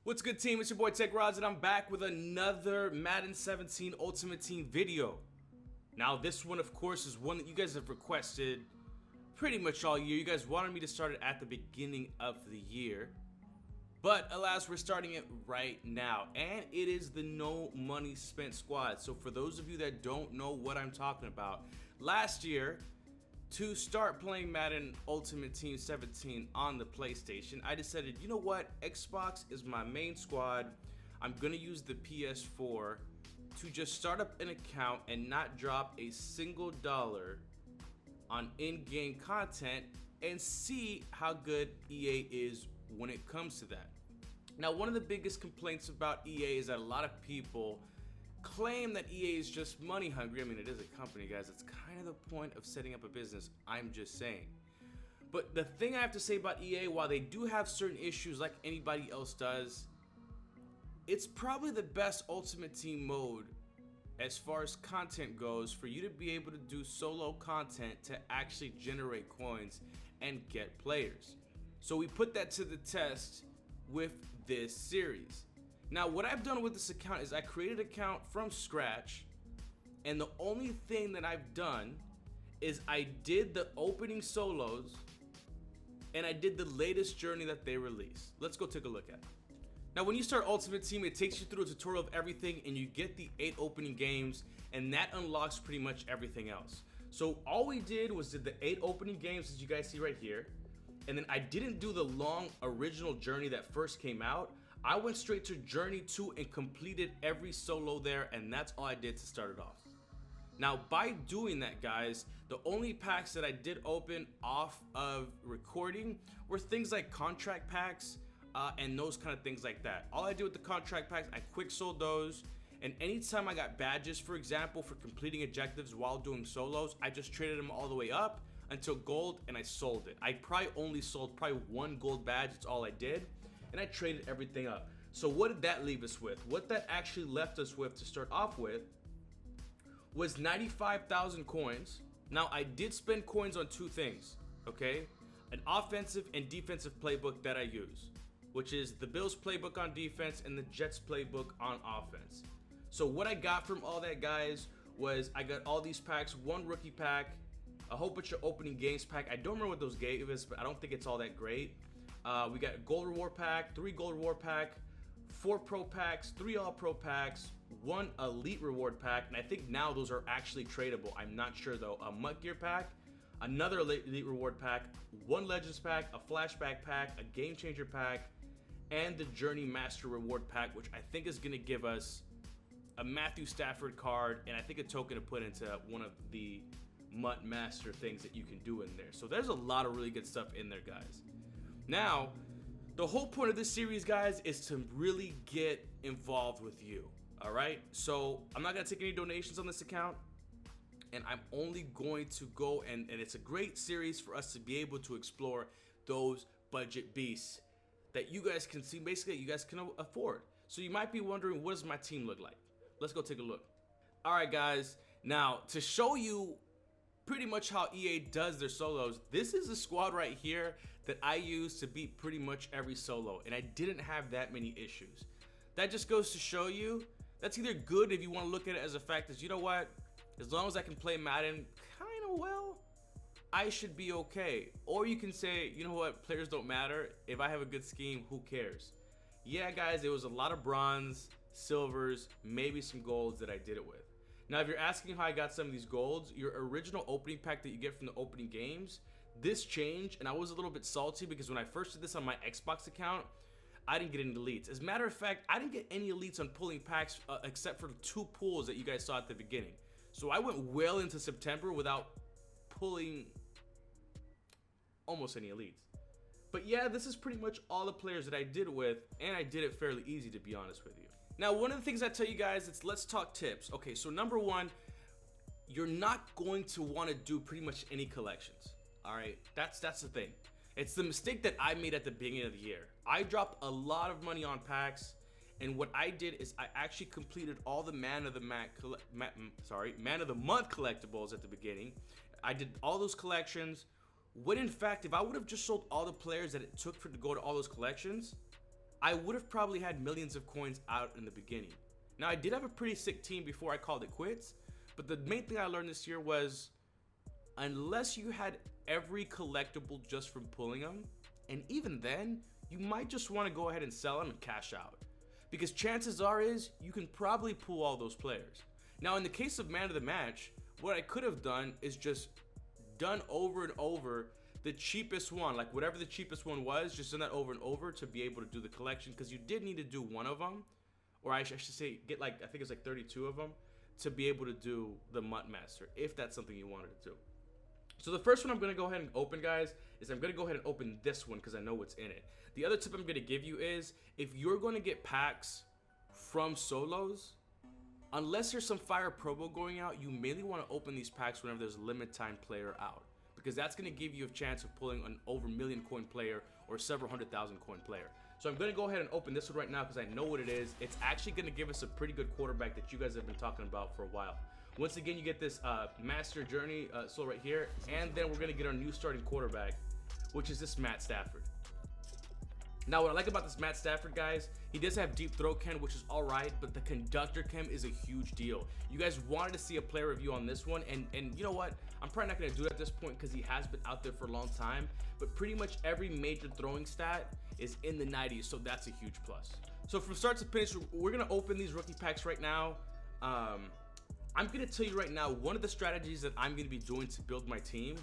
What's good, team? It's your boy TeKRaJ, and I'm back with another Madden 17 Ultimate Team video. Now, this one, of course, is one that you guys have requested pretty much all year. You guys wanted me to start it at the beginning of the year, but alas, we're starting it right now, and it is the no money spent squad. So for those of you that don't know what I'm talking about, last year, to start playing Madden Ultimate Team 17 on the PlayStation, I decided, you know what, Xbox is my main squad. I'm gonna use the PS4 to just start up an account and not drop a single dollar on in-game content and see how good EA is when it comes to that. Now, one of the biggest complaints about EA is that a lot of people claim that EA is just money hungry. I mean, it is a company, guys. It's kind of the point of setting up a business. I'm just saying. But the thing I have to say about EA, while they do have certain issues like anybody else does, it's probably the best Ultimate Team mode as far as content goes for you to be able to do solo content to actually generate coins and get players. So we put that to the test with this series. Now, what I've done with this account is I created an account from scratch, and the only thing that I've done is I did the opening solos and I did the latest journey that they released. Let's go take a look at it. Now, when you start Ultimate Team, it takes you through a tutorial of everything, and you get the 8 opening games, and that unlocks pretty much everything else. So all we did was did the 8 opening games, as you guys see right here, and then I didn't do the long original journey that first came out. I went straight to Journey 2 and completed every solo there, and that's all I did to start it off. Now, by doing that, guys, the only packs that I did open off of recording were things like contract packs and those kind of things like that. All I did with the contract packs, I quick sold those, and anytime I got badges, for example, for completing objectives while doing solos, I just traded them all the way up until gold, and I sold it. I probably only sold one gold badge, that's all I did. And I traded everything up. So what did that leave us with? What that actually left us with to start off with was 95,000 coins. Now, I did spend coins on two things, okay? An offensive and defensive playbook that I use, which is the Bills playbook on defense and the Jets playbook on offense. So what I got from all that, guys, was I got all these packs, one rookie pack, a whole bunch of opening games pack. I don't remember what those gave us, but I don't think it's all that great. We got a gold reward pack, 3 gold reward pack, 4 pro packs, 3 all pro packs, 1 elite reward pack, and I think now those are actually tradable. I'm not sure though. A MUT gear pack, another elite reward pack, 1 legends pack, a flashback pack, a game changer pack, and the journey master reward pack, which I think is going to give us a Matthew Stafford card and I think a token to put into one of the MUT master things that you can do in there. So there's a lot of really good stuff in there, guys. Now, the whole point of this series, guys, is to really get involved with you, all right? So I'm not going to take any donations on this account, and I'm only going to go, and it's a great series for us to be able to explore those budget beasts that you guys can see, basically, you guys can afford. So you might be wondering, what does my team look like? Let's go take a look. All right, guys, now to show you pretty much how EA does their solos, this is a squad right here that I use to beat pretty much every solo, and I didn't have that many issues. That just goes to show you, that's either good if you want to look at it as a fact that, you know what, as long as I can play Madden kind of well, I should be okay. Or you can say, you know what, players don't matter. If I have a good scheme, who cares? Yeah, guys, it was a lot of bronze, silvers, maybe some golds that I did it with. Now, if you're asking how I got some of these golds, your original opening pack that you get from the opening games, this changed, and I was a little bit salty because when I first did this on my Xbox account, I didn't get any elites. As a matter of fact, I didn't get any elites on pulling packs except for the 2 pulls that you guys saw at the beginning. So I went well into September without pulling almost any elites. But yeah, this is pretty much all the players that I did with, and I did it fairly easy, to be honest with you. Now, one of the things I tell you guys is let's talk tips. Okay, so number one, you're not going to want to do pretty much any collections. All right, that's the thing. It's the mistake that I made at the beginning of the year. I dropped a lot of money on packs, and what I did is I actually completed all the Man of the Month collectibles at the beginning. I did all those collections. When in fact, if I would have just sold all the players that it took to go to all those collections, I would have probably had millions of coins out in the beginning. Now, I did have a pretty sick team before I called it quits, but the main thing I learned this year was unless you had every collectible just from pulling them, and even then, you might just want to go ahead and sell them and cash out. Because chances are is you can probably pull all those players. Now, in the case of man of the match, what I could have done is just done over and over the cheapest one, like whatever the cheapest one was, just done that over and over to be able to do the collection, because you did need to do one of them, or I should say get like, I think it's like 32 of them to be able to do the MUT Master, if that's something you wanted to do. So the first one I'm going to go ahead and open, guys, is I'm going to go ahead and open this one because I know what's in it. The other tip I'm going to give you is if you're going to get packs from solos, unless there's some fire promo going out, you mainly want to open these packs whenever there's a limited time player out, because that's going to give you a chance of pulling an over million coin player or several 100,000 coin player. So I'm going to go ahead and open this one right now because I know what it is. It's actually going to give us a pretty good quarterback that you guys have been talking about for a while. Once again, you get this Master Journey soul right here, and then we're going to get our new starting quarterback, which is this Matt Stafford. Now, what I like about this Matt Stafford, guys, he does have deep throw chem, which is all right, but the conductor chem is a huge deal. You guys wanted to see a player review on this one, and you know what? I'm probably not going to do it at this point because he has been out there for a long time, but pretty much every major throwing stat is in the 90s, so that's a huge plus. So from start to finish, we're going to open these rookie packs right now. I'm going to tell you right now, one of the strategies that I'm going to be doing to build my team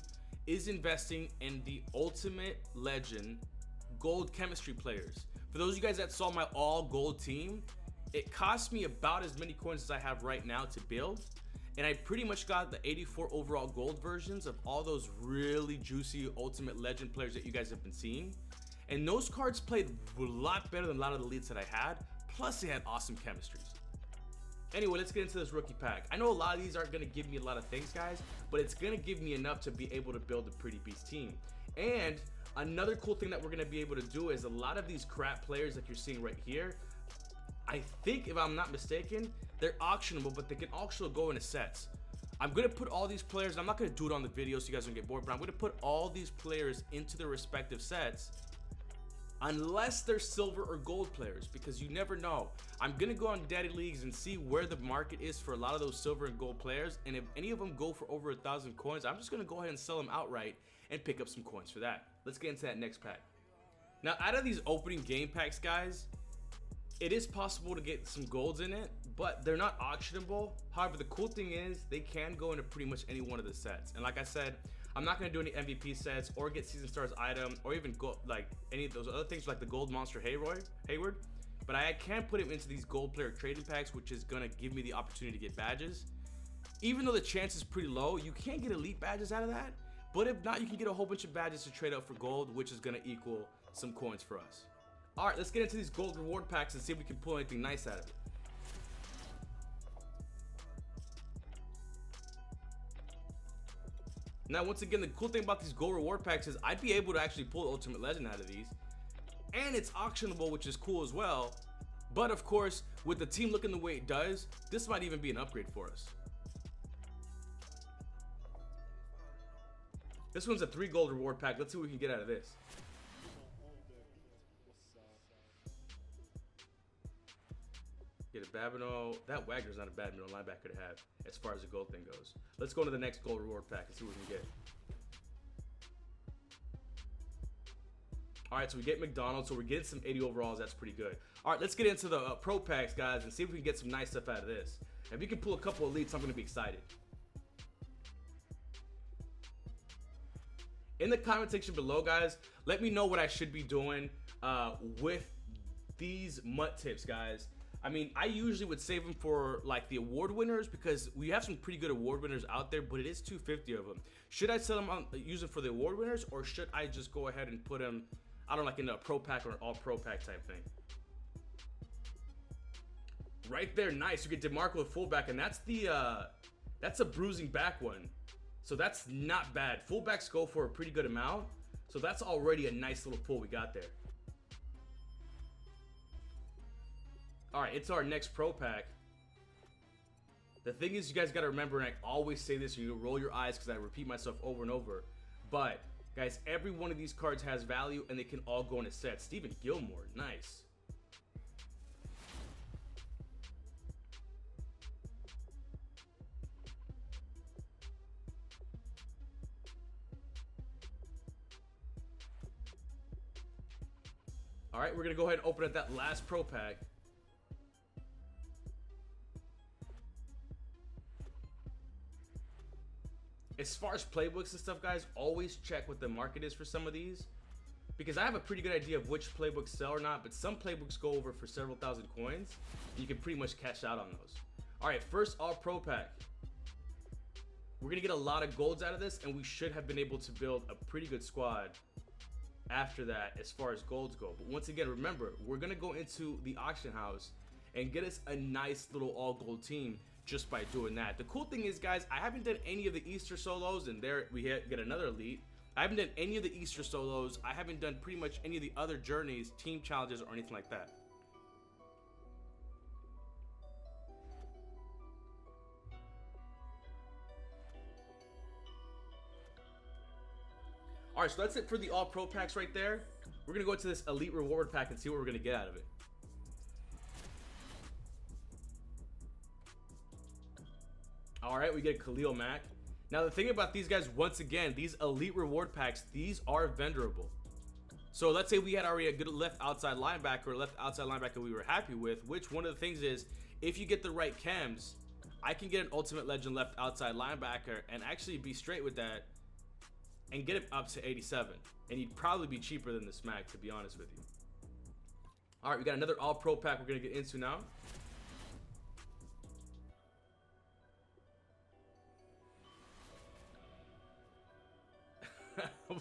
is investing in the Ultimate Legend gold chemistry players. For those of you guys that saw my all gold team, it cost me about as many coins as I have right now to build, and I pretty much got the 84 overall gold versions of all those really juicy Ultimate Legend players that you guys have been seeing, and those cards played a lot better than a lot of the leads that I had, plus they had awesome chemistries. Anyway, let's get into this rookie pack. I know a lot of these aren't going to give me a lot of things, guys, but it's going to give me enough to be able to build a pretty beast team. And another cool thing that we're going to be able to do is a lot of these crap players that you're seeing right here, I think, if I'm not mistaken, they're auctionable, but they can also go into sets. I'm going to put all these players, I'm not going to do it on the video so you guys don't get bored, but I'm going to put all these players into their respective sets unless they're silver or gold players, because you never know. I'm going to go on Daddy Leagues and see where the market is for a lot of those silver and gold players, and if any of them go for over 1,000 coins, I'm just going to go ahead and sell them outright and pick up some coins for that. Let's get into that next pack. Now, out of these opening game packs, guys, it is possible to get some golds in it, but they're not auctionable. However, the cool thing is they can go into pretty much any one of the sets. And like I said, I'm not going to do any MVP sets or get Season Stars item or even go like any of those other things like the Gold Monster Hayward. But I can put him into these gold player trading packs, which is going to give me the opportunity to get badges. Even though the chance is pretty low, you can get elite badges out of that. But if not, you can get a whole bunch of badges to trade out for gold, which is going to equal some coins for us. All right, let's get into these gold reward packs and see if we can pull anything nice out of it. Now, once again, the cool thing about these gold reward packs is I'd be able to actually pull Ultimate Legend out of these. And it's auctionable, which is cool as well. But of course, with the team looking the way it does, this might even be an upgrade for us. This one's a 3 gold reward pack. Let's see what we can get out of this. Get a Babino. That Wagner's not a bad middle linebacker to have as far as the gold thing goes. Let's go to the next gold reward pack and see what we can get. All right, so we get McDonald's, so we're getting some 80 overalls. That's pretty good. All right, let's get into the pro packs, guys, and see if we can get some nice stuff out of this. If you can pull a couple elites, I'm going to be excited. In the comment section below, guys, let me know what I should be doing with these MUT tips, guys. I mean, I usually would save them for like the award winners because we have some pretty good award winners out there, but it is 250 of them. Should I sell them on, use them for the award winners, or should I just go ahead and put them, I don't know, like in a pro pack or an all pro pack type thing? Right there, nice. You get DeMarco with fullback, and that's a bruising back one. So that's not bad. Fullbacks go for a pretty good amount. So that's already a nice little pull we got there. All right, it's our next pro pack. The thing is, you guys got to remember, and I always say this, you roll your eyes because I repeat myself over and over. But, guys, every one of these cards has value, and they can all go into sets. Stephen Gilmore, nice. All right, we're gonna go ahead and open up that last pro pack. As far as playbooks and stuff, guys, always check what the market is for some of these, because I have a pretty good idea of which playbooks sell or not, but some playbooks go over for several thousand coins. You can pretty much cash out on those. All right, first all pro pack. We're gonna get a lot of golds out of this, and we should have been able to build a pretty good squad after that as far as golds go. But once again, remember, we're gonna go into the auction house and get us a nice little all gold team just by doing that. The cool thing is, guys, I haven't done any of the Easter solos, and there we get another elite. I haven't done any of the Easter solos. I haven't done pretty much any of the other journeys, team challenges, or anything like that. All right, so that's it for the all pro packs right there. We're gonna go into this elite reward pack and see what we're gonna get out of it. All right, we get Khalil Mack. Now the thing about these guys, once again, these elite reward packs, these are vendorable. So let's say we had already a good left outside linebacker we were happy with, which one of the things is, if you get the right chems, I can get an ultimate legend left outside linebacker and actually be straight with that and get him up to 87. And he'd probably be cheaper than this Mac, to be honest with you. All right, we got another all pro pack we're gonna get into now.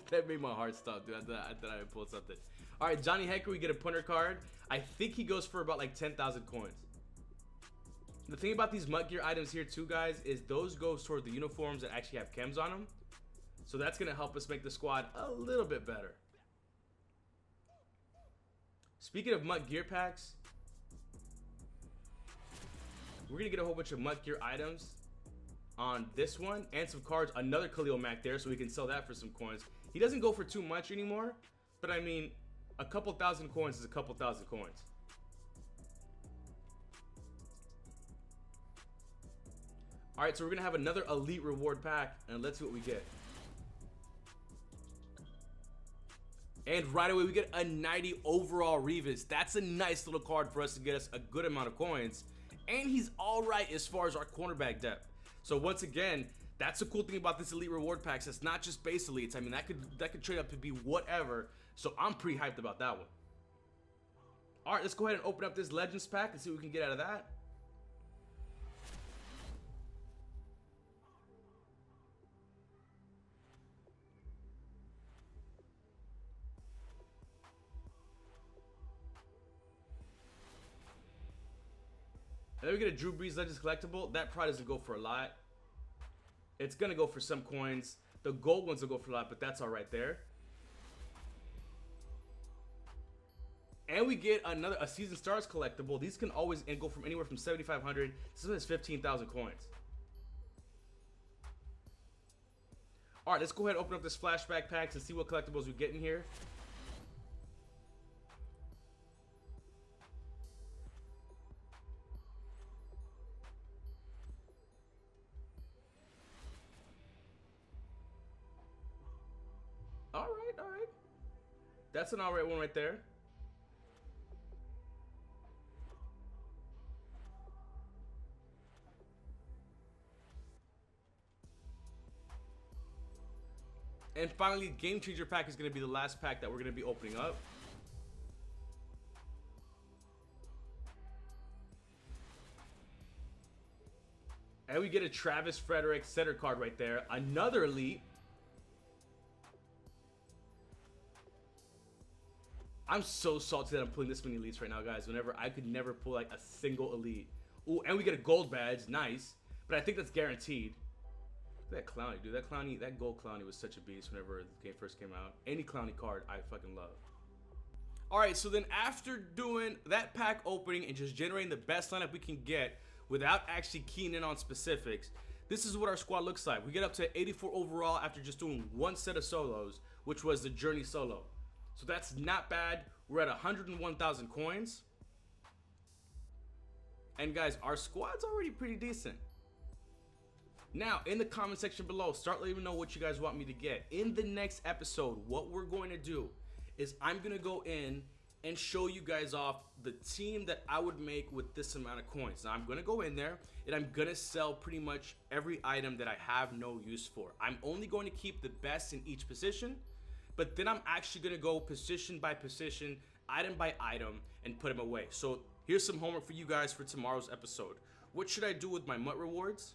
That made my heart stop, dude. I thought I would pull something. All right, Johnny Hecker, we get a punter card. I think he goes for about like 10,000 coins. The thing about these MUT gear items here too, guys, is those go toward the uniforms that actually have chems on them. So that's gonna help us make the squad a little bit better. Speaking of MUT gear packs, we're gonna get a whole bunch of MUT gear items on this one and some cards. Another Khalil Mack there, so we can sell that for some coins. He doesn't go for too much anymore, but I mean, a couple thousand coins is a couple thousand coins. All right, so we're gonna have another elite reward pack, and let's see what we get. And right away we get a 90 overall Revis. That's a nice little card for us to get us a good amount of coins, and he's all right as far as our cornerback depth. So once again, that's the cool thing about this elite reward packs. It's not just base elites. I mean, that could trade up to be whatever. So I'm pretty hyped about that one. All right, let's go ahead and open up this Legends pack and see what we can get out of that. And then we get a Drew Brees Legends collectible. That probably doesn't go for a lot. It's gonna go for some coins. The gold ones will go for a lot, but that's all right there. And we get a Season Stars collectible. These can always go from anywhere from 7,500 to 15,000 coins. All right, let's go ahead and open up this flashback packs and see what collectibles we get in here. All right. That's an all right one right there. And finally, Game Changer pack is going to be the last pack that we're going to be opening up. And we get a Travis Frederick center card right there. Another elite. I'm so salty that I'm pulling this many elites right now, guys. Whenever I could never pull like a single elite. Ooh, and we get a gold badge. Nice. But I think that's guaranteed. Look at that Clowny, dude. That gold Clowny was such a beast whenever the game first came out. Any Clowny card, I fucking love. Alright, so then after doing that pack opening and just generating the best lineup we can get without actually keying in on specifics, this is what our squad looks like. We get up to 84 overall after just doing one set of solos, which was the Journey solo. So that's not bad. We're at 101,000 coins. And guys, our squad's already pretty decent. Now, in the comment section below, start letting me know what you guys want me to get. In the next episode, what we're going to do is I'm going to go in and show you guys off the team that I would make with this amount of coins. Now I'm gonna go in there and I'm gonna sell pretty much every item that I have no use for. I'm only going to keep the best in each position, but then I'm actually gonna go position by position, item by item, and put them away. So here's some homework for you guys for tomorrow's episode. What should I do with my MUT rewards?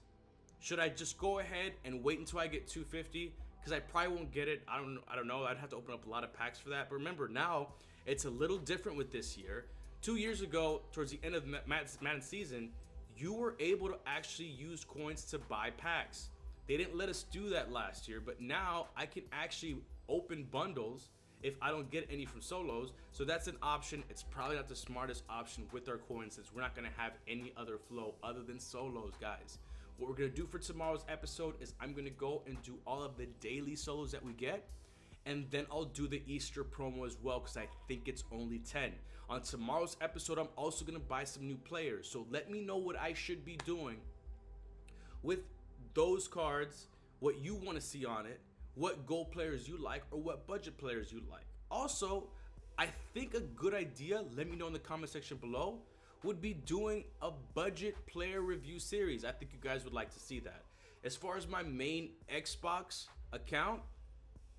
Should I just go ahead and wait until I get 250? Because I probably won't get it. I don't know. I'd have to open up a lot of packs for that. But remember, now it's a little different with this year. 2 years ago, towards the end of the Madden season, you were able to actually use coins to buy packs. They didn't let us do that last year, but now I can actually open bundles if I don't get any from solos. So that's an option. It's probably not the smartest option with our coins, since we're not going to have any other flow other than solos, guys. What we're going to do for tomorrow's episode is I'm going to go and do all of the daily solos that we get, and then I'll do the Easter promo as well, because I think it's only 10. On tomorrow's episode, I'm also going to buy some new players. So let me know what I should be doing with those cards, what you want to see on it, what gold players you like, or what budget players you like. Also, I think a good idea, let me know in the comment section below, would be doing a budget player review series. I think you guys would like to see that. As far as my main Xbox account,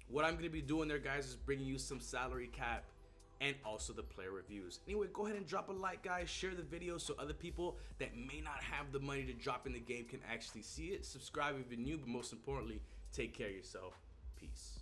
what I'm going to be doing there, guys, is bringing you some salary cap and also the player reviews. Anyway, go ahead and drop a like, guys. Share the video so other people that may not have the money to drop in the game can actually see it. Subscribe if you're new, but most importantly, take care of yourself. Peace.